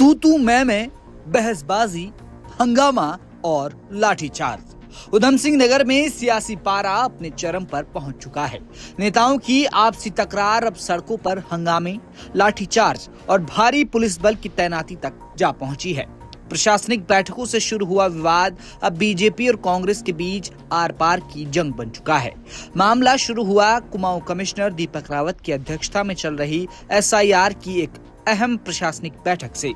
तू तू मैं, बहसबाजी, हंगामा और लाठीचार्ज। उधम सिंह नगर में सियासी पारा अपने चरम पर पहुंच चुका है। नेताओं की आपसी तकरार अब सड़कों पर हंगामे, लाठीचार्ज और भारी पुलिस बल की तैनाती तक जा पहुंची है। प्रशासनिक बैठकों से शुरू हुआ विवाद अब बीजेपी और कांग्रेस के बीच आर पार की जंग बन चुका है। मामला शुरू हुआ कुमाऊं कमिश्नर दीपक रावत की अध्यक्षता में चल रही SIR की एक अहम प्रशासनिक बैठक से।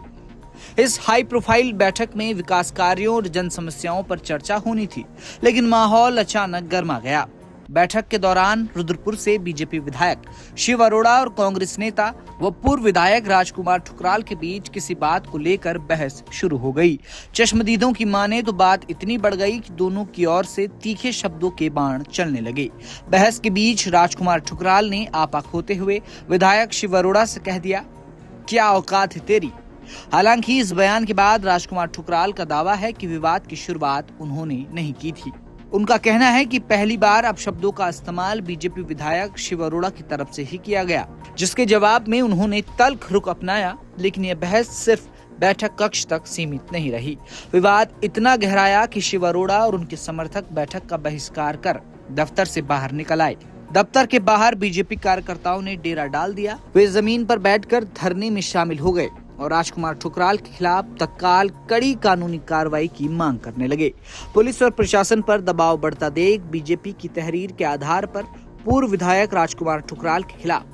इस हाई प्रोफाइल बैठक में विकास कार्यों और जन समस्याओं पर चर्चा होनी थी, लेकिन माहौल अचानक गर्मा गया। बैठक के दौरान रुद्रपुर से बीजेपी विधायक शिव अरोड़ा और कांग्रेस नेता व पूर्व विधायक राजकुमार ठुकराल के बीच किसी बात को लेकर बहस शुरू हो गई। चश्मदीदों की माने तो बात इतनी बढ़ गई कि दोनों की ओर से तीखे शब्दों के बाण चलने लगे। बहस के बीच राजकुमार ठुकराल ने आपा खोते हुए विधायक शिव अरोड़ा से कह दिया, क्या औकात है तेरी। हालांकि इस बयान के बाद राजकुमार ठुकराल का दावा है कि विवाद की शुरुआत उन्होंने नहीं की थी। उनका कहना है कि पहली बार अपशब्दों का इस्तेमाल बीजेपी विधायक शिव अरोड़ा की तरफ से ही किया गया, जिसके जवाब में उन्होंने तल्ख रुख अपनाया। लेकिन यह बहस सिर्फ बैठक कक्ष तक सीमित नहीं रही। विवाद इतना गहराया कि शिव अरोड़ा और उनके समर्थक बैठक का बहिष्कार कर दफ्तर से बाहर निकल आए। दफ्तर के बाहर बीजेपी कार्यकर्ताओं ने डेरा डाल दिया। वे जमीन पर बैठकर धरने में शामिल हो गए और राजकुमार ठुकराल के खिलाफ तत्काल कड़ी कानूनी कार्रवाई की मांग करने लगे। पुलिस और प्रशासन पर दबाव बढ़ता देख बीजेपी की तहरीर के आधार पर पूर्व विधायक राजकुमार ठुकराल के खिलाफ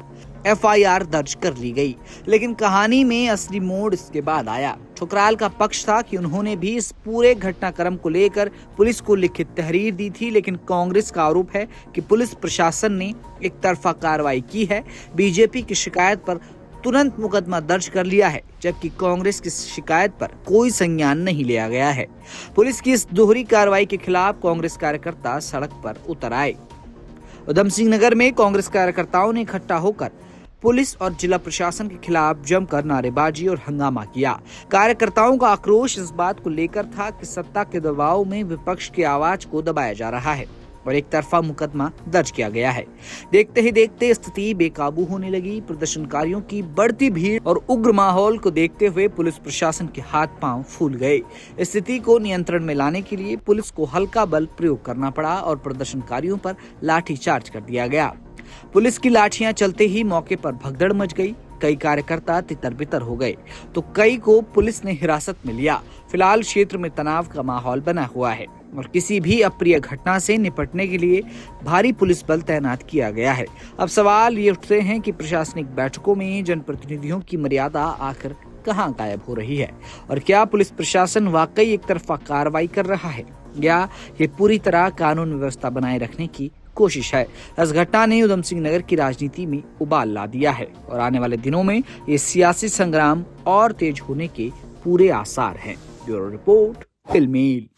FIR दर्ज कर ली गई। लेकिन कहानी में असली मोड़ इसके बाद आया। ठुकराल का पक्ष था कि उन्होंने भी इस पूरे घटनाक्रम को लेकर पुलिस को लिखित तहरीर दी थी, लेकिन कांग्रेस का आरोप है कि पुलिस प्रशासन ने एक तरफा कार्रवाई की है। बीजेपी की शिकायत पर तुरंत मुकदमा दर्ज कर लिया है, जबकि कांग्रेस की शिकायत पर कोई संज्ञान नहीं लिया गया है। पुलिस की इस दोहरी कार्रवाई के खिलाफ कांग्रेस कार्यकर्ता सड़क पर उतर आए। उधम सिंह नगर में कांग्रेस कार्यकर्ताओं ने इकट्ठा होकर पुलिस और जिला प्रशासन के खिलाफ जमकर नारेबाजी और हंगामा किया। कार्यकर्ताओं का आक्रोश इस बात को लेकर था कि सत्ता के दबाव में विपक्ष की आवाज को दबाया जा रहा है और एक तरफा मुकदमा दर्ज किया गया है। देखते ही देखते स्थिति बेकाबू होने लगी। प्रदर्शनकारियों की बढ़ती भीड़ और उग्र माहौल को देखते हुए पुलिस प्रशासन के हाथ पांव फूल गए। स्थिति को नियंत्रण में लाने के लिए पुलिस को हल्का बल प्रयोग करना पड़ा और प्रदर्शनकारियों पर लाठीचार्ज कर दिया गया। पुलिस की लाठियां चलते ही मौके पर भगदड़ मच गई। कई कार्यकर्ता तितर-बितर हो गए तो कई को पुलिस ने हिरासत में लिया। फिलहाल क्षेत्र में तनाव का माहौल बना हुआ है और किसी भी अप्रिय घटना से निपटने के लिए भारी पुलिस बल तैनात किया गया है। अब सवाल ये उठते हैं कि प्रशासनिक बैठकों में जनप्रतिनिधियों की मर्यादा आखिर कहां गायब हो रही है और क्या पुलिस प्रशासन वाकई एक तरफा कार्रवाई कर रहा है या ये पूरी तरह कानून व्यवस्था बनाए रखने की कोशिश है। इस घटना ने उधम सिंह नगर की राजनीति में उबाल ला दिया है और आने वाले दिनों में ये सियासी संग्राम और तेज होने के पूरे आसार हैं। Bureau report, फिल्मील।